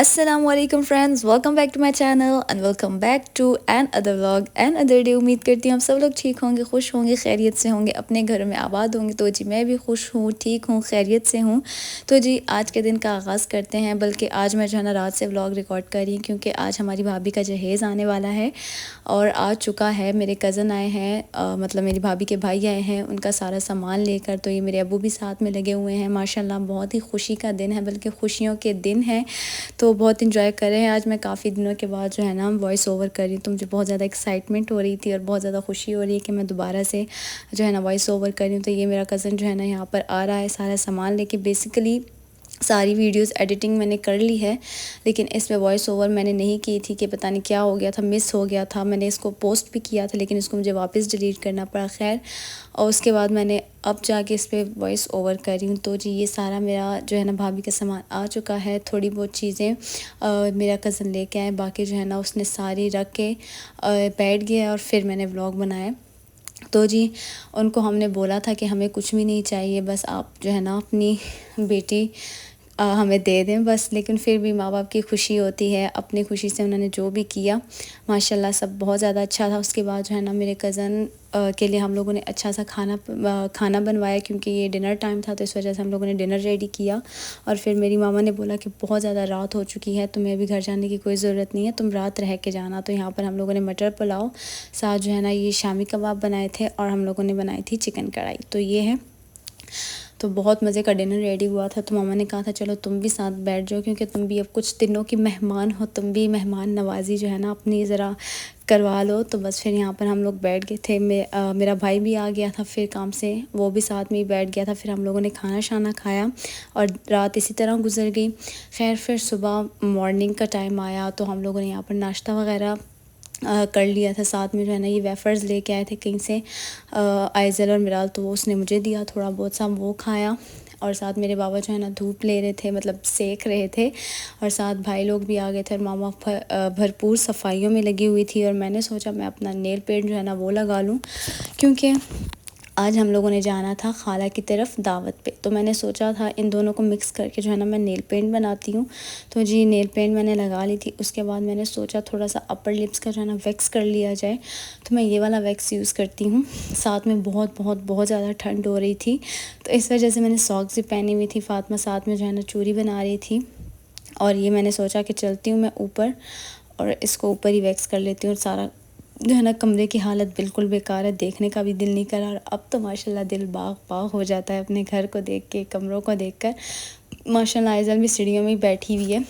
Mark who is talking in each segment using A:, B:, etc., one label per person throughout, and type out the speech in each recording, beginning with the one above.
A: Aslam friends, welcome back to my channel and welcome back to another vlog another day. उम्मीद करती हूँ आप सब लोग ठीक होंगे, खुश होंगे, खैरियत से होंगे, अपने घर में आबाद होंगे। तो जी मैं भी खुश हूँ, ठीक हूँ, खैरियत से हूँ। तो जी आज के दिन का आगाज़ करते हैं। बल्कि आज मैं जो है ना रात से व्लॉग रिकॉर्ड कर रही हूँ क्योंकि आज हमारी भाभी का जहेज़ आने वाला है और आ चुका है। मेरे कज़न आए हैं, मतलब मेरी भाभी के भाई आए हैं, उनका सारा सामान लेकर। तो ये मेरे अबू भी साथ में लगे हुए हैं। माशाल्लाह बहुत ही खुशी का दिन है, बल्कि खुशियों के दिन है। तो बहुत इंजॉय कर रहे हैं। आज मैं काफ़ी दिनों के बाद जो है ना वॉइस ओवर कर रही हूँ, तो मुझे बहुत ज़्यादा एक्साइटमेंट हो रही थी और बहुत ज़्यादा खुशी हो रही है कि मैं दोबारा से जो है ना वॉइस ओवर कर रही हूँ। तो ये मेरा कज़न जो है ना यहाँ पर आ रहा है सारा सामान लेके। बेसिकली सारी वीडियोस एडिटिंग मैंने कर ली है, लेकिन इस पे वॉइस ओवर मैंने नहीं की थी कि पता नहीं क्या हो गया था, मिस हो गया था। मैंने इसको पोस्ट भी किया था लेकिन इसको मुझे वापस डिलीट करना पड़ा। खैर, और उसके बाद मैंने अब जाके इस पे वॉइस ओवर कर रही हूँ। तो जी ये सारा मेरा जो है ना भाभी का सामान आ चुका है। थोड़ी बहुत चीज़ें मेरा कज़न लेके आए, बाकी जो है ना उसने सारी रख के बैठ गया और फिर मैंने व्लॉग बनाया। तो जी उनको हमने बोला था कि हमें कुछ भी नहीं चाहिए, बस आप जो है ना अपनी बेटी हमें दे दें बस। लेकिन फिर भी माँ बाप की खुशी होती है, अपनी खुशी से उन्होंने जो भी किया माशाल्लाह सब बहुत ज़्यादा अच्छा था। उसके बाद जो है ना मेरे कज़न के लिए हम लोगों ने अच्छा सा खाना बनवाया क्योंकि ये डिनर टाइम था, तो इस वजह से हम लोगों ने डिनर रेडी किया। और फिर मेरी मामा ने बोला कि बहुत ज़्यादा रात हो चुकी है, तुम्हें अभी घर जाने की कोई ज़रूरत नहीं है, तुम रात रह के जाना। तो यहाँ पर हम लोगों ने मटर पुलाव, साथ जो है ना ये शामी कबाब बनाए थे और हम लोगों ने बनाई थी चिकन कढ़ाई। तो ये है, तो बहुत मज़े का डिनर रेडी हुआ था। तो मामा ने कहा था चलो तुम भी साथ बैठ जाओ क्योंकि तुम भी अब कुछ दिनों की मेहमान हो, तुम भी मेहमान नवाजी जो है ना अपनी ज़रा करवा लो। तो बस फिर यहाँ पर हम लोग बैठ गए थे। मेरा भाई भी आ गया था फिर काम से, वो भी साथ में ही बैठ गया था। फिर हम लोगों ने खाना शाना खाया और रात इसी तरह गुजर गई। खैर फिर सुबह मॉर्निंग का टाइम आया तो हम लोगों ने यहाँ पर नाश्ता वगैरह कर लिया था। साथ में जो है ना ये वेफ़र्स लेके आए थे कहीं से आइज़ल और मिराल, तो वो उसने मुझे दिया, थोड़ा बहुत सा वो खाया। और साथ मेरे बाबा जो है ना धूप ले रहे थे, मतलब सेक रहे थे। और साथ भाई लोग भी आ गए थे और मामा भरपूर सफाइयों में लगी हुई थी। और मैंने सोचा मैं अपना नेल पेंट जो है ना वो लगा लूँ क्योंकि आज हम लोगों ने जाना था खाला की तरफ दावत पे। तो मैंने सोचा था इन दोनों को मिक्स करके जो है ना मैं नेल पेंट बनाती हूँ। तो जी नेल पेंट मैंने लगा ली थी। उसके बाद मैंने सोचा थोड़ा सा अपर लिप्स का जो है ना वैक्स कर लिया जाए, तो मैं ये वाला वैक्स यूज़ करती हूँ। साथ में बहुत बहुत बहुत ज़्यादा ठंड हो रही थी, तो इस वजह से मैंने सॉक्स भी पहनी हुई थी। फातिमा साथ में जो है ना चूड़ी बना रही थी और ये मैंने सोचा कि चलती हूँ मैं ऊपर और इसको ऊपर ही वैक्स कर लेती हूँ। और सारा जो है ना कमरे की हालत बिल्कुल बेकार है, देखने का भी दिल नहीं कर रहा। और अब तो माशाल्लाह दिल बाग बाग हो जाता है अपने घर को देख के, कमरों को देखकर। माशाल्लाह आइज़ल भी सीढ़ियों में ही बैठी हुई है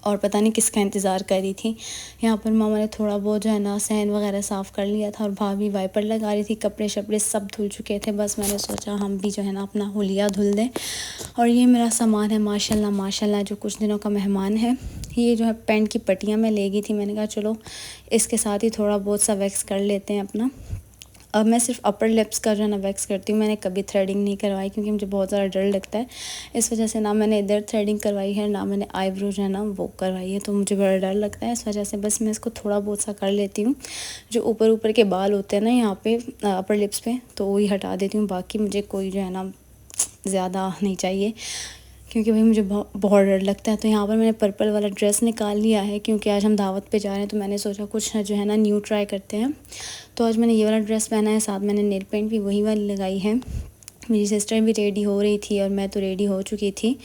A: और पता नहीं किसका इंतज़ार कर रही थी। यहाँ पर मामा ने थोड़ा बहुत जो है ना सहन वगैरह साफ़ कर लिया था और भाभी वाइपर लगा रही थी। कपड़े शपड़े सब धुल चुके थे, बस मैंने सोचा हम भी जो है ना अपना हुलिया धुल दें। और ये मेरा सामान है माशाल्लाह माशाल्लाह जो कुछ दिनों का मेहमान है। ये जो है पेंट की पट्टियाँ मैं ले गई थी, मैंने कहा चलो इसके साथ ही थोड़ा बहुत सा वैक्स कर लेते हैं अपना। अब मैं सिर्फ अपर लिप्स का जो है ना वैक्स करती हूँ, मैंने कभी थ्रेडिंग नहीं करवाई क्योंकि मुझे बहुत ज़्यादा डर लगता है। इस वजह से ना मैंने इधर थ्रेडिंग करवाई है ना मैंने आईब्रो जो है ना वो करवाई है, तो मुझे बड़ा डर लगता है। इस वजह से बस मैं इसको थोड़ा बहुत सा कर लेती हूँ। जो ऊपर ऊपर के बाल होते हैं ना यहाँ पे अपर लिप्स पे, तो वही हटा देती हूँ। बाकी मुझे कोई जो है ना ज़्यादा नहीं चाहिए क्योंकि भाई मुझे बहुत डर लगता है। तो यहाँ पर मैंने पर्पल वाला ड्रेस निकाल लिया है क्योंकि आज हम दावत पे जा रहे हैं, तो मैंने सोचा कुछ जो है ना न्यू ट्राई करते हैं। तो आज मैंने ये वाला ड्रेस पहना है, साथ मैंने नेल पेंट भी वही वाली लगाई है। मेरी सिस्टर भी रेडी हो रही थी और मैं तो रेडी हो चुकी थी।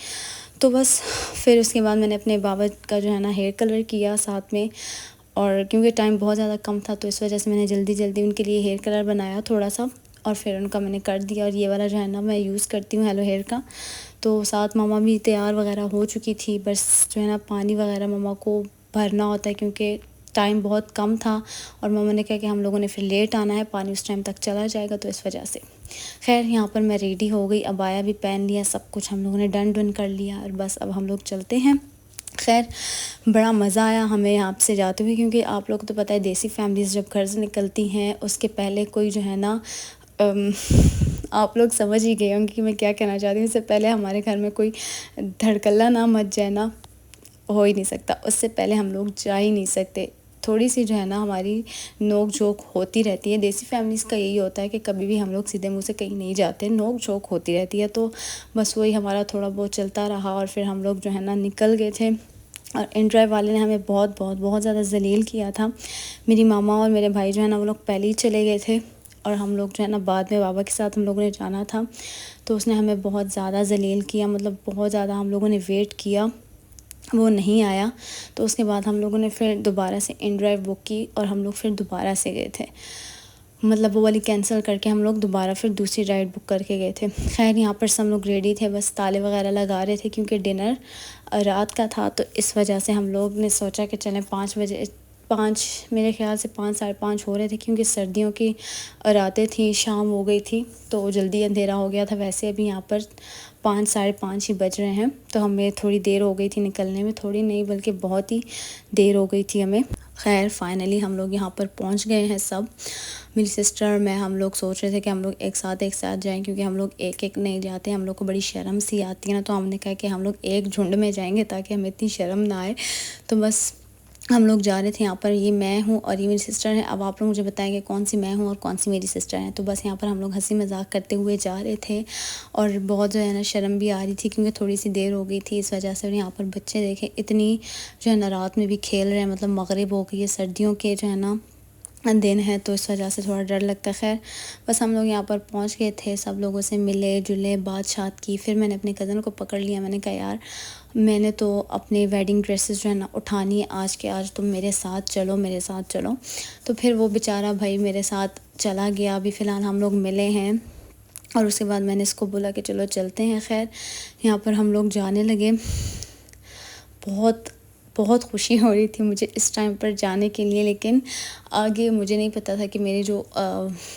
A: तो बस फिर उसके बाद मैंने अपने बाबा का जो है ना हेयर कलर किया साथ में। और क्योंकि टाइम बहुत ज़्यादा कम था तो इस वजह से मैंने जल्दी जल्दी उनके लिए हेयर कलर बनाया थोड़ा सा और फिर उनका मैंने कर दिया। और ये वाला जो है ना मैं यूज़ करती हूँ हेलो हेयर का। तो साथ मामा भी तैयार वगैरह हो चुकी थी, बस जो है ना पानी वगैरह मामा को भरना होता है क्योंकि टाइम बहुत कम था। और मामा ने कहा कि हम लोगों ने फिर लेट आना है, पानी उस टाइम तक चला जाएगा, तो इस वजह से। खैर यहाँ पर मैं रेडी हो गई, अबाया भी पहन लिया, सब कुछ हम लोगों ने डन कर लिया और बस अब हम लोग चलते हैं। खैर बड़ा मज़ा आया हमें यहाँ से जाते हुए क्योंकि आप लोग तो पता है देसी फैमिलीज़ जब घर से निकलती हैं उसके पहले कोई जो है ना आप लोग समझ ही गए होंगे कि मैं क्या कहना चाहती हूँ। इससे पहले हमारे घर में कोई धड़कल्ला ना मच जाए ना, हो ही नहीं सकता। उससे पहले हम लोग जा ही नहीं सकते। थोड़ी सी जो है ना हमारी नोक झोंक होती रहती है। देसी फैमिलीज़ का यही होता है कि कभी भी हम लोग सीधे मुँह से कहीं नहीं जाते, नोक झोंक होती रहती है। तो बस वही हमारा थोड़ा बहुत चलता रहा और फिर हम लोग जो है ना निकल गए थे और इन ड्राइव वाले ने हमें बहुत बहुत बहुत ज़्यादा ज़लील किया था। मेरी मामा और मेरे भाई जो है ना वो लोग पहले ही चले गए थे और हम लोग जो है ना बाद में बाबा के साथ हम लोगों ने जाना था। तो उसने हमें बहुत ज़्यादा ज़लील किया, मतलब बहुत ज़्यादा हम लोगों ने वेट किया, वो नहीं आया। तो उसके बाद हम लोगों ने फिर दोबारा से इन ड्राइव बुक की और हम लोग फिर दोबारा से गए थे, मतलब वो वाली कैंसिल करके हम लोग दोबारा फिर दूसरी राइड बुक करके गए थे। खैर यहाँ पर सब लोग रेडी थे, बस ताले वगैरह लगा रहे थे क्योंकि डिनर रात का था। तो इस वजह से हम लोग ने सोचा कि चलें 5 बजे, 5 मेरे ख्याल से 5 साढ़े 5 हो रहे थे क्योंकि सर्दियों की रातें थी, शाम हो गई थी तो जल्दी अंधेरा हो गया था। वैसे अभी यहाँ पर 5 साढ़े 5 ही बज रहे हैं, तो हमें थोड़ी देर हो गई थी निकलने में, थोड़ी नहीं बल्कि बहुत ही देर हो गई थी हमें। खैर फाइनली हम लोग यहाँ पर पहुँच गए हैं सब, मेरी सिस्टर मैं, हम लोग सोच रहे थे कि हम लोग एक साथ जाएं क्योंकि हम लोग एक एक नहीं जाते, हम लोग को बड़ी शर्म सी आती है ना। तो हमने कहा कि हम लोग एक झुंड में जाएंगे ताकि हमें इतनी शर्म ना आए। तो बस हम लोग जा रहे थे। यहाँ पर ये मैं हूँ और ये मेरी सिस्टर है। अब आप लोग मुझे बताएंगे कौन सी मैं हूँ और कौन सी मेरी सिस्टर है। तो बस यहाँ पर हम लोग हंसी मजाक करते हुए जा रहे थे और बहुत जो है ना शर्म भी आ रही थी क्योंकि थोड़ी सी देर हो गई थी इस वजह से। और यहाँ पर बच्चे देखें इतनी जो है ना रात में भी खेल रहे हैं, मतलब मगरिब हो गई है, सर्दियों के जो है ना दिन है तो इस वजह से थोड़ा डर लगता है। खैर बस हम लोग यहाँ पर पहुँच गए थे, सब लोगों से मिले जुले, बात की। फिर मैंने अपने कज़न को पकड़ लिया, मैंने कहा यार मैंने तो अपने वेडिंग ड्रेसेस जो है ना उठानी है आज के आज, तुम मेरे साथ चलो, मेरे साथ चलो। तो फिर वो बेचारा भाई मेरे साथ चला गया। अभी फ़िलहाल हम लोग मिले हैं और उसके बाद मैंने इसको बोला कि चलो चलते हैं। खैर यहाँ पर हम लोग जाने लगे। बहुत बहुत खुशी हो रही थी मुझे इस टाइम पर जाने के लिए, लेकिन आगे मुझे नहीं पता था कि मेरी जो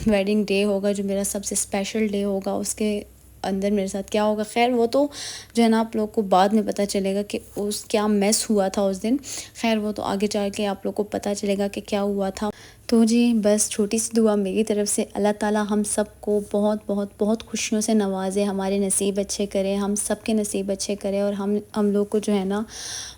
A: वेडिंग डे होगा, जो मेरा सबसे स्पेशल डे होगा, उसके अंदर मेरे साथ क्या होगा। खैर वो तो जो है ना आप लोग को बाद में पता चलेगा कि उस क्या मैस हुआ था उस दिन। खैर वो तो आगे जाके आप लोग को पता चलेगा कि क्या हुआ था। तो जी बस छोटी सी दुआ मेरी तरफ से, अल्लाह ताला हम सबको बहुत बहुत बहुत खुशियों से नवाजे, हमारे नसीब अच्छे करे, हम सब के नसीब अच्छे करे और हम लोग को जो है ना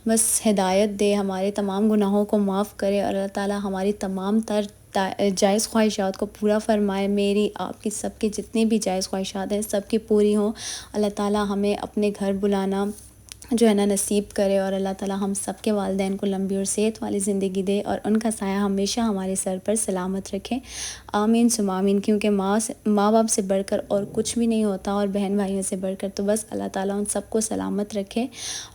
A: बस हिदायत दे, हमारे तमाम गुनाहों को माफ़ करे और अल्लाह ताला हमारी तमाम तर जायज़ ख्वाहिशात को पूरा फ़रमाए। मेरी आपकी सबकी जितनी भी जायज़ ख्वाहिशात हैं सब की पूरी हों। अल्लाह ताला हमें अपने घर बुलाना जो है ना नसीब करे और अल्लाह ताला हम सब के वालिदैन को लंबी और सेहत वाली ज़िंदगी दे और उनका साया हमेशा हमारे सर पर सलामत रखे। आमीन सुम्मा आमीन। क्योंकि माँ बाप से बढ़कर और कुछ भी नहीं होता और बहन भाइयों से बढ़कर, तो बस अल्लाह ताला उन सबको सलामत रखे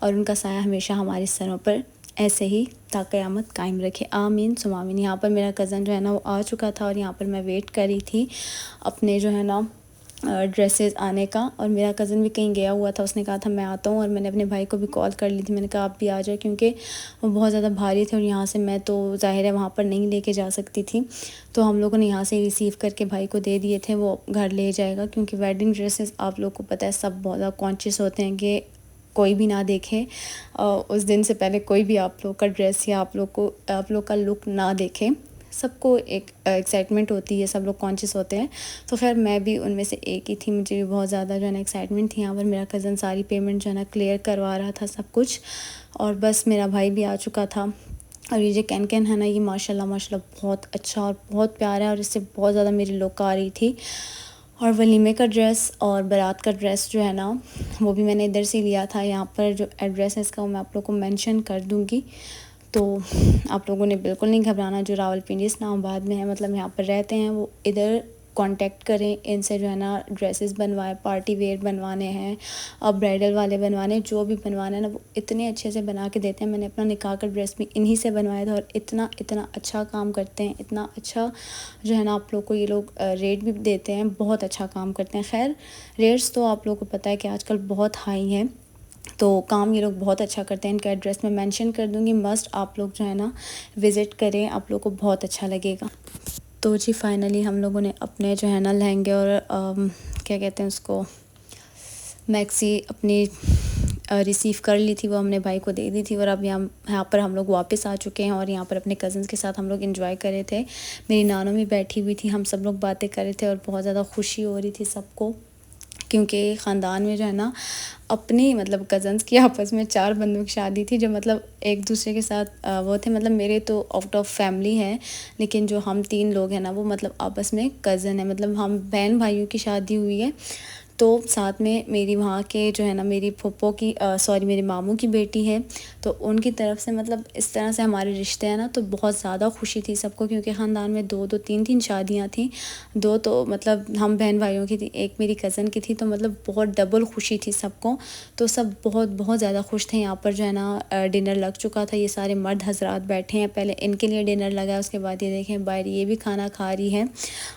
A: और उनका साया हमेशा हमारे सरों पर ऐसे ही ता क़यामत कायम रखे। आमीन सुम्मा आमीन। यहाँ पर मेरा कज़न जो है ना वो आ चुका था और यहाँ पर मैं वेट कर रही थी अपने जो है ना ड्रेसेस आने का। और मेरा कज़न भी कहीं गया हुआ था, उसने कहा था मैं आता हूँ। और मैंने अपने भाई को भी कॉल कर ली थी, मैंने कहा आप भी आ जाओ क्योंकि वो बहुत ज़्यादा भारी थे और यहाँ से मैं तो ज़ाहिर है वहाँ पर नहीं लेके जा सकती थी। तो हम लोगों ने यहाँ से रिसीव करके भाई को दे दिए थे, वो घर ले जाएगा। क्योंकि वेडिंग ड्रेसेस आप लोग को पता है सब बहुत ज़्यादा कॉन्शियस होते हैं कि कोई भी ना देखे, उस दिन से पहले कोई भी आप लोग का ड्रेस या आप लोग का लुक ना देखे। सबको एक एक्साइटमेंट होती है, सब लोग कॉन्शियस होते हैं। तो खैर मैं भी उनमें से एक ही थी, मुझे भी बहुत ज़्यादा जो है ना एक्साइटमेंट थी। यहाँ पर मेरा कज़न सारी पेमेंट जो है ना क्लियर करवा रहा था सब कुछ, और बस मेरा भाई भी आ चुका था। और ये जो कैन है ना ये माशाल्लाह माशाल्लाह बहुत अच्छा और बहुत प्यारा है और इससे बहुत ज़्यादा मेरी लुक आ रही थी। और वलीमे का ड्रेस और बारात का ड्रेस जो है ना वो भी मैंने इधर से लिया था। यहाँ पर जो एड्रेस है इसका वो मैं आप लोग को मेंशन कर दूँगी, तो आप लोगों ने बिल्कुल नहीं घबराना। जो रावलपिंडी इस्लामाबाद में है, मतलब यहाँ पर रहते हैं, वो इधर कांटेक्ट करें, इनसे जो है ना ड्रेसेस बनवाएं, पार्टी वेयर बनवाने हैं और ब्राइडल वाले बनवाने, जो भी बनवाना है ना वो इतने अच्छे से बना के देते हैं। मैंने अपना निकाह का ड्रेस भी इन्हीं से बनवाया था और इतना इतना अच्छा काम करते हैं, इतना अच्छा जो है ना आप लोग को ये लोग रेट भी देते हैं, बहुत अच्छा काम करते हैं। खैर रेट्स तो आप लोग को पता है कि आजकल बहुत हाई हैं, तो काम ये लोग बहुत अच्छा करते हैं। इनका एड्रेस मैं मेंशन कर दूँगी, मस्ट आप लोग जो है ना विज़िट करें, आप लोग को बहुत अच्छा लगेगा। तो जी फाइनली हम लोगों ने अपने जो है ना लहंगे और क्या कहते हैं उसको, मैक्सी अपनी रिसीव कर ली थी, वो हमने भाई को दे दी थी। और अब यहाँ पर हम लोग वापस आ चुके हैं और यहाँ पर अपने कज़न्स के साथ हम लोग एंजॉय कर रहे थे। मेरी नानों भी बैठी हुई थी, हम सब लोग बातें कर रहे थे और बहुत ज़्यादा खुशी हो रही थी सबको, क्योंकि ख़ानदान में जो है ना अपनी मतलब कज़न्स की आपस में 4 बंदों की शादी थी, जो मतलब एक दूसरे के साथ वो थे, मतलब मेरे तो आउट ऑफ फैमिली हैं, लेकिन जो हम 3 लोग हैं ना वो मतलब आपस में कज़न है, मतलब हम बहन भाइयों की शादी हुई है। तो साथ में मेरी वहाँ के जो है ना मेरी फूफो की सॉरी मेरे मामू की बेटी है, तो उनकी तरफ से मतलब इस तरह से हमारे रिश्ते हैं ना, तो बहुत ज़्यादा खुशी थी सबको, क्योंकि ख़ानदान में 2-2 3-3 शादियाँ थी। 2 तो मतलब हम बहन भाइयों की थी, एक मेरी कज़न की थी, तो मतलब बहुत डबल खुशी थी सबको। तो सब बहुत बहुत ज़्यादा खुश थे। यहाँ पर जो है ना डिनर लग चुका था, ये सारे मर्द हज़रात बैठे हैं, पहले इनके लिए डिनर लगा, उसके बाद ये देखें बाहर ये भी खाना खा रही है,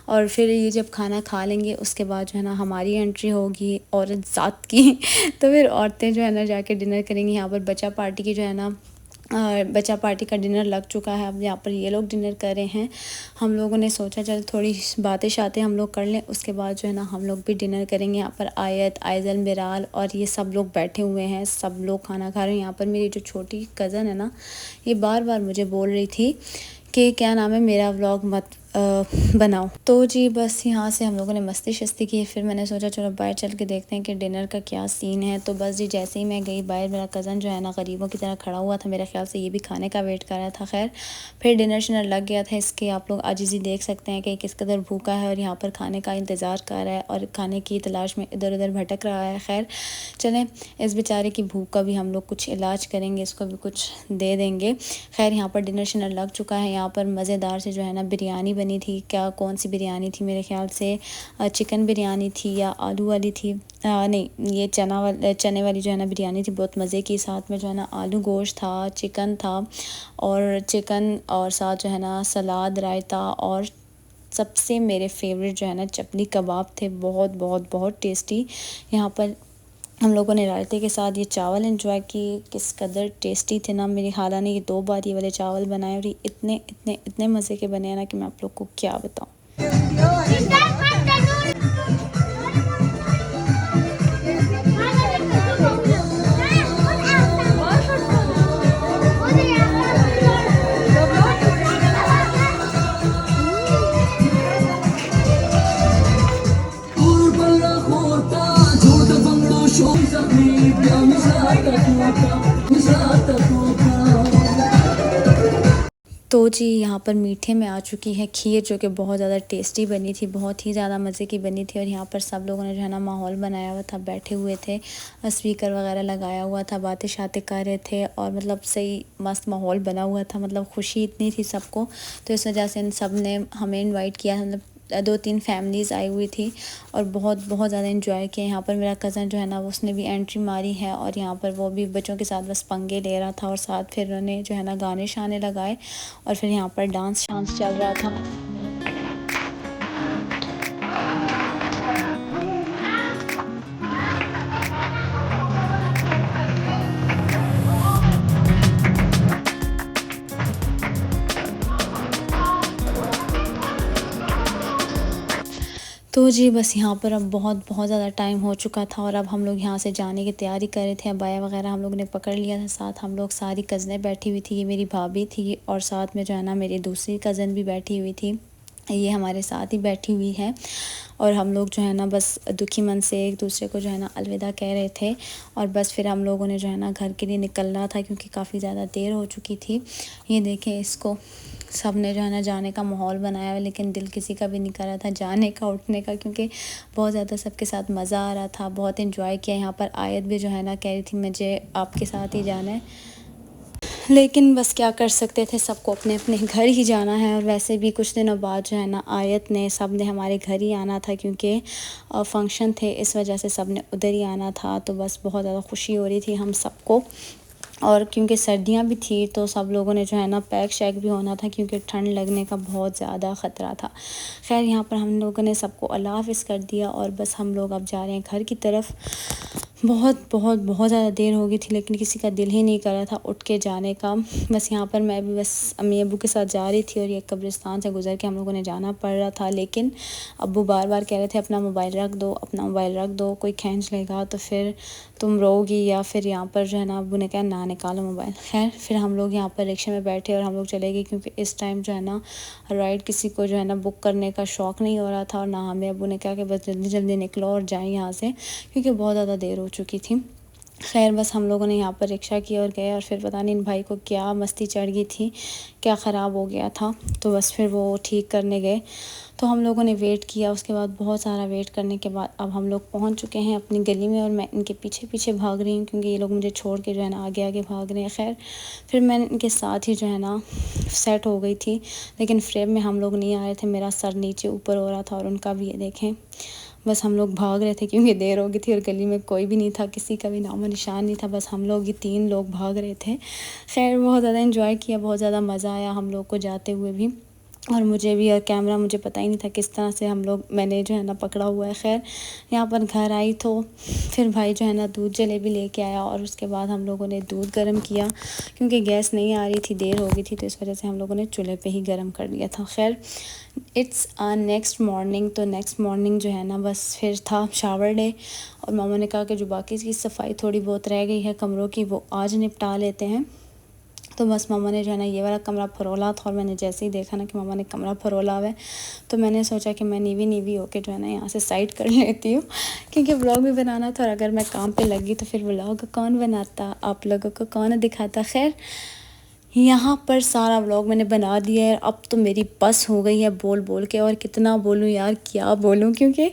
A: और फिर ये जब खाना खा लेंगे उसके बाद जो है ना हमारी एंट्री होगी औरत ज़ात की तो फिर औरतें जो है ना जाके डिनर करेंगी। यहाँ पर बच्चा पार्टी की जो है ना बच्चा पार्टी का डिनर लग चुका है, अब यहाँ पर ये लोग डिनर कर रहे हैं। हम लोगों ने सोचा चल थोड़ी बातें शातें हम लोग कर लें, उसके बाद जो है ना हम लोग भी डिनर करेंगे। यहाँ पर आयत, आइज़ल, मिराल और ये सब लोग बैठे हुए हैं, सब लोग खाना खा रहे हैं। यहाँ पर मेरी जो छोटी कज़न है ना, ये बार बार मुझे बोल रही थी कि क्या नाम है, मेरा व्लॉग मत बनाओ। तो जी बस यहाँ से हम लोगों ने मस्ती शस्ती की, फिर मैंने सोचा चलो बाहर चल के देखते हैं कि डिनर का क्या सीन है। तो बस जी जैसे ही मैं गई बाहर, मेरा कज़न जो है ना गरीबों की तरह खड़ा हुआ था, मेरे ख्याल से ये भी खाने का वेट कर रहा था। खैर फिर डिनर शिनर लग गया था, इसके आप लोग आजिज़ी देख सकते हैं कि किस कदर भूखा है और यहाँ पर खाने का इंतज़ार कर रहा है और खाने की तलाश में इधर उधर भटक रहा है। खैर चलें, इस बेचारे की भूख का भी हम लोग कुछ इलाज करेंगे, इसको भी कुछ दे देंगे। खैर यहाँ पर डिनर शिनर लग चुका है। यहाँ पर मज़ेदार से जो है ना बिरयानी बनी थी, क्या कौन सी बिरयानी थी, मेरे ख्याल से चिकन बिरयानी थी या आलू वाली थी, नहीं ये चने वाली जो है ना बिरयानी थी, बहुत मज़े की। साथ में जो है ना आलू गोश्त था, चिकन था, और साथ जो है ना सलाद, रायता, और सबसे मेरे फेवरेट जो है ना चपली कबाब थे, बहुत बहुत बहुत टेस्टी। यहाँ पर हम लोगों ने रायते के साथ ये चावल एंजॉय किए, किस कदर टेस्टी थे ना। मेरी खाला ने ये 2 बार ये वाले चावल बनाए और ये इतने इतने इतने मज़े के बने हैं ना कि मैं आप लोग को क्या बताऊँ। तो जी यहाँ पर मीठे में आ चुकी है खीर, जो कि बहुत ज़्यादा टेस्टी बनी थी, बहुत ही ज़्यादा मज़े की बनी थी। और यहाँ पर सब लोगों ने जो है ना माहौल बनाया हुआ था, बैठे हुए थे, स्पीकर वगैरह लगाया हुआ था, बातें शातें कर रहे थे, और मतलब सही मस्त माहौल बना हुआ था, मतलब खुशी इतनी थी सबको। तो इस वजह से इन सब ने हमें इन्वाइट किया, मतलब 2-3 फैमिलीज़ आई हुई थी और बहुत बहुत ज़्यादा एंजॉय किया। यहाँ पर मेरा कज़न जो है ना उसने भी एंट्री मारी है, और यहाँ पर वो भी बच्चों के साथ बस पंगे ले रहा था, और साथ फिर उन्होंने जो है ना गाने शाने लगाए, और फिर यहाँ पर डांस शांस चल रहा था। तो जी बस यहाँ पर अब बहुत बहुत ज़्यादा टाइम हो चुका था, और अब हम लोग यहाँ से जाने की तैयारी कर रहे थे। अबाया वगैरह हम लोग ने पकड़ लिया था, साथ हम लोग सारी कज़नें बैठी हुई थी, ये मेरी भाभी थी, और साथ में जो है ना मेरी दूसरी कज़न भी बैठी हुई थी, ये हमारे साथ ही बैठी हुई है। और हम लोग जो है ना बस दुखी मन से एक दूसरे को जो है ना अलविदा कह रहे थे, और बस फिर हम लोगों ने जो है ना घर के लिए निकलना था, क्योंकि काफ़ी ज़्यादा देर हो चुकी थी। ये देखें, इसको सब ने जो है ना जाने का माहौल बनाया है, लेकिन दिल किसी का भी नहीं कर रहा था जाने का, उठने का, क्योंकि बहुत ज़्यादा सबके साथ मज़ा आ रहा था, बहुत एंजॉय किया। यहाँ पर आयत भी जो है ना कह रही थी मुझे आपके साथ ही जाना है, लेकिन बस क्या कर सकते थे, सबको अपने अपने घर ही जाना है। और वैसे भी कुछ दिनों बाद जो है ना आयत ने सब ने हमारे घर ही आना था, क्योंकि फंक्शन थे, इस वजह से सब ने उधर ही आना था। तो बस बहुत ज़्यादा खुशी हो रही थी हम सबको, और क्योंकि सर्दियां भी थी तो सब लोगों ने जो है ना पैक शैक भी होना था, क्योंकि ठंड लगने का बहुत ज़्यादा ख़तरा था। खैर यहाँ पर हम लोगों ने सबको अल्लाह हाफ़िज़ कर दिया, और बस हम लोग अब जा रहे हैं घर की तरफ। बहुत बहुत बहुत ज़्यादा देर हो गई थी, लेकिन किसी का दिल ही नहीं कर रहा था उठ के जाने का। बस यहाँ पर मैं भी बस अम्मी अब्बू के साथ जा रही थी, और ये कब्रिस्तान से गुज़र के हम लोगों ने जाना पड़ रहा था, लेकिन अब्बू बार बार कह रहे थे अपना मोबाइल रख दो, अपना मोबाइल रख दो, कोई खींच लेगा तो फिर तुम रोगी, या फिर यहाँ पर जो है ना अब्बू ने कहा ना निकालो मोबाइल। खैर फिर हम लोग यहाँ पर रिक्शे में बैठे और हम लोग चले गए, क्योंकि इस टाइम जो है ना राइड किसी को जो है ना बुक करने का शौक़ नहीं हो रहा था, और ना हमें अब्बू ने कहा कि बस जल्दी जल्दी निकलो और जाएँ यहाँ से, क्योंकि बहुत ज़्यादा देर हो चुकी थी। खैर बस हम लोगों ने यहाँ पर रिक्शा किया और गए, और फिर पता नहीं इन भाई को क्या मस्ती चढ़ गई थी, क्या ख़राब हो गया था, तो बस फिर वो ठीक करने गए। तो हम लोगों ने वेट किया, उसके बाद बहुत सारा वेट करने के बाद अब हम लोग पहुँच चुके हैं अपनी गली में, और मैं इनके पीछे पीछे भाग रही हूँ क्योंकि ये लोग मुझे छोड़ के जो है ना आगे आगे भाग रहे हैं। खैर फिर मैं इनके साथ ही जो है ना सेट हो गई थी, लेकिन फ्रेम में हम लोग नहीं आ रहे थे, मेरा सर नीचे ऊपर हो रहा था और उनका भी, ये देखें। बस हम लोग भाग रहे थे क्योंकि देर हो गई थी और गली में कोई भी नहीं था, किसी का भी नामो निशान नहीं था, बस हम लोग ही 3 लोग भाग रहे थे। खैर बहुत ज़्यादा एंजॉय किया, बहुत ज़्यादा मज़ा आया हम लोग को जाते हुए भी, और मुझे भी। और कैमरा मुझे पता ही नहीं था किस तरह से मैंने जो है ना पकड़ा हुआ है। खैर यहाँ पर घर आई तो फिर भाई जो है ना दूध जलेबी लेके आया, और उसके बाद हम लोगों ने दूध गर्म किया क्योंकि गैस नहीं आ रही थी, देर हो गई थी, तो इस वजह से हम लोगों ने चूल्हे पे ही गर्म कर लिया था। खैर इट्स नेक्स्ट मॉर्निंग, तो नेक्स्ट मॉर्निंग जो है ना बस फिर था शावर डे, और मामा ने कहा कि जो बाकी की सफाई थोड़ी बहुत रह गई है कमरों की वो आज निपटा लेते हैं। तो बस मामा ने जो है ना ये वाला कमरा फरोला था, और मैंने जैसे ही देखा ना कि मामा ने कमरा फरोला हुआ है, तो मैंने सोचा कि मैं नीवी नीवी होके जो है ना यहाँ से साइड कर लेती हूँ, क्योंकि व्लॉग भी बनाना था, और अगर मैं काम पे लगी तो फिर व्लॉग कौन बनाता, आप लोगों को कौन दिखाता। खैर यहाँ पर सारा व्लॉग मैंने बना दिया है, अब तो मेरी बस हो गई है बोल बोल के, और कितना बोलूँ यार, क्या बोलूँ, क्योंकि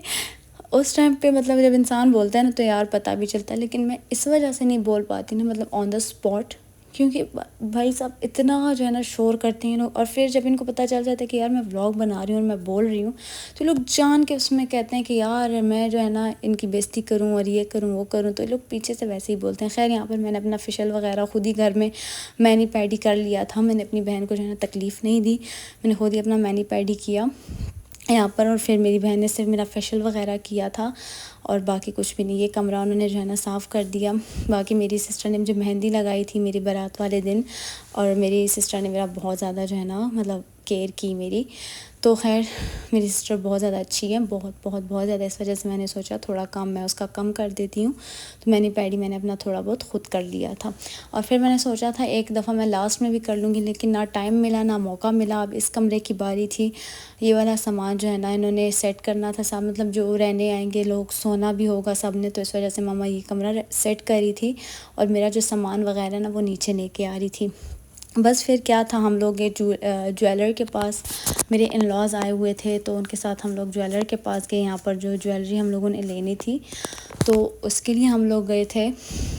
A: उस टाइम पे मतलब जब इंसान बोलता है ना तो यार पता भी चलता है, लेकिन मैं इस वजह से नहीं बोल पाती ना, मतलब ऑन द स्पॉट, क्योंकि भाई साहब इतना जो है ना शोर करते हैं लोग, और फिर जब इनको पता चल जाता है कि यार मैं व्लॉग बना रही हूँ और मैं बोल रही हूँ, तो लोग जान के उसमें कहते हैं कि यार मैं जो है ना इनकी बेइज्जती करूँ और ये करूँ वो करूँ, तो लोग पीछे से वैसे ही बोलते हैं। खैर यहाँ पर मैंने अपना फेशियल वगैरह खुद ही घर में मैनी पैडी कर लिया था, मैंने अपनी बहन को जो है ना तकलीफ़ नहीं दी, मैंने खुद ही अपना मैनी पैडी किया यहाँ पर, और फिर मेरी बहन ने सिर्फ मेरा फेशियल वगैरह किया था, और बाकी कुछ भी नहीं। ये कमरा उन्होंने जो है ना साफ़ कर दिया। बाकी मेरी सिस्टर ने मुझे मेहंदी लगाई थी मेरी बारात वाले दिन, और मेरी सिस्टर ने मेरा बहुत ज़्यादा जो है ना मतलब केयर की मेरी। तो खैर मेरी सिस्टर बहुत ज़्यादा अच्छी है, बहुत बहुत बहुत ज़्यादा, इस वजह से मैंने सोचा थोड़ा काम मैं उसका कम कर देती हूँ, तो मैंने पैडी मैंने अपना थोड़ा बहुत ख़ुद कर लिया था। और फिर मैंने सोचा था एक दफ़ा मैं लास्ट में भी कर लूँगी, लेकिन ना टाइम मिला ना मौका मिला। अब इस कमरे की बारी थी, ये वाला सामान जो है ना इन्होंने सेट करना था सब, मतलब जो रहने आएंगे लोग, सोना भी होगा सब ने, तो इस वजह से मामा ये कमरा सेट करी थी, और मेरा जो सामान वगैरह ना वो नीचे लेके आ रही थी। बस फिर क्या था, हम लोग ये ज्वेलर के पास, मेरे इन लॉज़ आए हुए थे, तो उनके साथ हम लोग ज्वेलर के पास गए। यहाँ पर जो ज्वेलरी हम लोगों ने लेनी थी तो उसके लिए हम लोग गए थे।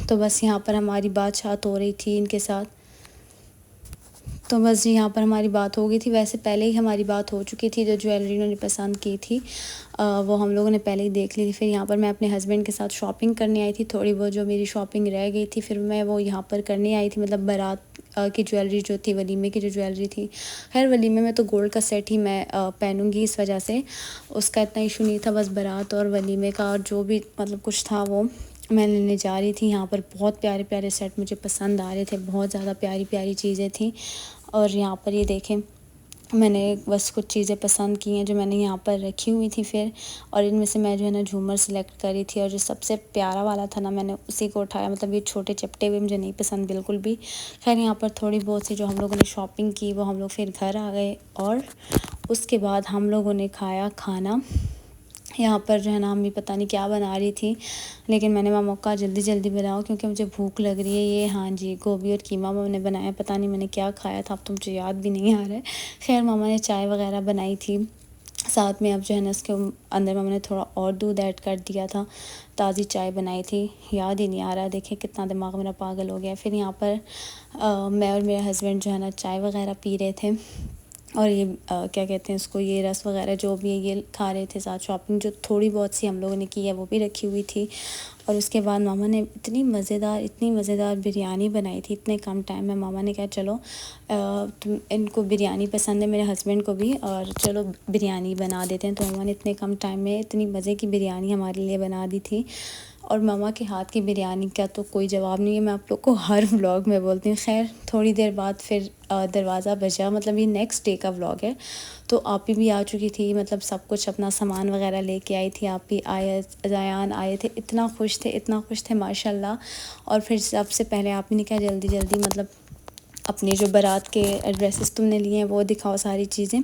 A: तो बस यहाँ पर हमारी बातचीत हो रही थी इनके साथ, तो बस यहाँ पर हमारी बात हो गई थी। वैसे पहले ही हमारी बात हो चुकी थी, जो ज्वेलरी उन्होंने पसंद की थी वो हम लोगों ने पहले ही देख ली थी। फिर यहाँ पर मैं अपने हस्बैंड के साथ शॉपिंग करने आई थी, थोड़ी बहुत जो मेरी शॉपिंग रह गई थी फिर मैं वो यहाँ पर करने आई थी, मतलब बारात की ज्वेलरी जो थी, वलीमे की जो ज्वेलरी थी। खैर वलीमे में तो गोल्ड का सेट ही मैं पहनूँगी, इस वजह से उसका इतना इशू नहीं था, बस बारात और वलीमे का और जो भी मतलब कुछ था वो मैं लेने जा रही थी। यहाँ पर बहुत प्यारे प्यारे सेट मुझे पसंद आ रहे थे, बहुत ज़्यादा प्यारी प्यारी चीज़ें थी। और यहाँ पर ये देखें, मैंने बस कुछ चीज़ें पसंद की हैं जो मैंने यहाँ पर रखी हुई थी फिर, और इनमें से मैं जो है ना झूमर सेलेक्ट करी थी, और जो सबसे प्यारा वाला था ना मैंने उसी को उठाया। मतलब ये छोटे चपटे हुए मुझे नहीं पसंद बिल्कुल भी। खैर यहाँ पर थोड़ी बहुत सी जो हम लोगों ने शॉपिंग की वो हम लोग फिर घर आ गए, और उसके बाद हम लोगों ने खाया खाना। यहाँ पर जो है ना मम्मी पता नहीं क्या बना रही थी, लेकिन मैंने मामा को कहा जल्दी जल्दी बनाओ क्योंकि मुझे भूख लग रही है। ये हाँ जी, गोभी और कीमा मैंने बनाया, पता नहीं मैंने क्या खाया था, अब तो मुझे याद भी नहीं आ रहा है। खैर मामा ने चाय वगैरह बनाई थी साथ में। अब जो है ना इसके अंदर मामा ने थोड़ा और दूध ऐड कर दिया था, ताज़ी चाय बनाई थी, याद ही नहीं आ रहा। देखिए कितना दिमाग मेरा पागल हो गया। फिर यहाँ पर मैं और मेरे हस्बैंड जो है ना चाय वगैरह पी रहे थे, और ये क्या कहते हैं इसको, ये रस वगैरह जो भी है ये खा रहे थे। साथ शॉपिंग जो थोड़ी बहुत सी हम लोगों ने की है वो भी रखी हुई थी। और उसके बाद मामा ने इतनी मज़ेदार बिरयानी बनाई थी इतने कम टाइम में। मामा ने कहा चलो तुम, इनको बिरयानी पसंद है मेरे हस्बैंड को भी, और चलो बिरयानी बना देते हैं। तो मामा ने इतने कम टाइम में इतनी मज़े की बिरयानी हमारे लिए बना दी थी, और मामा के हाथ की बिरयानी का तो कोई जवाब नहीं है, मैं आप लोग को हर व्लॉग में बोलती हूँ। खैर थोड़ी देर बाद फिर दरवाज़ा बजा, मतलब ये नेक्स्ट डे का व्लॉग है। तो आप भी आ चुकी थी, मतलब सब कुछ अपना सामान वगैरह लेके आई थी। आप भी आए, ज़यान आए थे, इतना खुश थे माशाल्लाह। और फिर सबसे पहले आप ही ने कहा जल्दी जल्दी मतलब अपनी जो बारात के ड्रेसेस तुमने लिए हैं वो दिखाओ, सारी चीज़ें।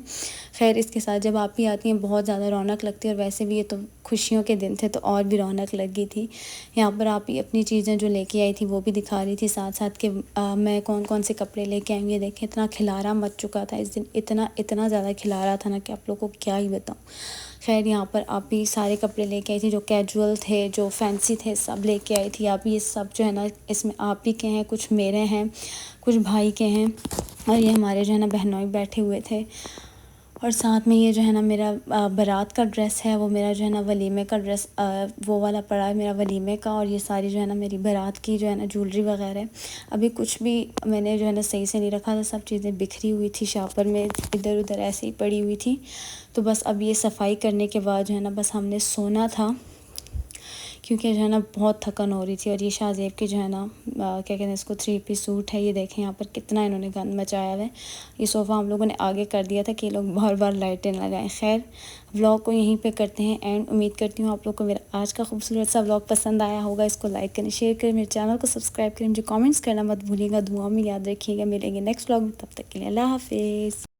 A: खैर इसके साथ जब आप भी आती हैं बहुत ज़्यादा रौनक लगती है, और वैसे भी ये तो खुशियों के दिन थे तो और भी रौनक लगी थी। यहाँ पर आप ही अपनी चीज़ें जो लेके आई थी वो भी दिखा रही थी, साथ साथ के मैं कौन कौन से कपड़े लेके आई हूँ। ये देखें, इतना खिलारा मच चुका था इस दिन, इतना ज़्यादा खिलारा था ना कि आप लोगों को क्या ही बताऊँ। खैर यहाँ पर आप ही सारे कपड़े लेके आई थी, जो कैजुअल थे, जो फैंसी थे, सब लेके आई थी आप। ये सब जो है ना, इसमें आप ही के हैं, कुछ मेरे हैं, कुछ भाई के हैं, और ये हमारे जो है ना बहनोई बैठे हुए थे। और साथ में ये जो है ना मेरा बारात का ड्रेस है, वो मेरा जो है ना वलीमे का ड्रेस वो वाला पड़ा है मेरा वलीमे का। और ये सारी जो है ना मेरी बारात की जो है ना ज्वेलरी वगैरह है। अभी कुछ भी मैंने जो है ना सही से नहीं रखा था, सब चीज़ें बिखरी हुई थी शापर में, इधर उधर ऐसे ही पड़ी हुई थी। तो बस अब ये सफाई करने के बाद जो है ना बस हमने सोना था, क्योंकि जो है ना बहुत थकन हो रही थी। और ये शाहज़ेब की जो है ना क्या कहते हैं इसको, 3 पीस सूट है। ये देखें यहाँ पर कितना इन्होंने गंद मचाया हुआ है। ये सोफ़ा हम लोगों ने आगे कर दिया था कि ये लोग बार बार लाइटें लगाएं। खैर व्लॉग को यहीं पे करते हैं एंड। उम्मीद करती हूँ आप लोग को मेरा आज का खूबसूरत सा व्लॉग पसंद आया होगा। इसको लाइक करें, शेयर करें, मेरे चैनल को सब्सक्राइब करें, मुझे कमेंट्स करना मत भूलिएगा, दुआ में याद रखिएगा। मिलेंगे नेक्स्ट व्लॉग में, तब तक के लिए अल्लाह हाफिज़।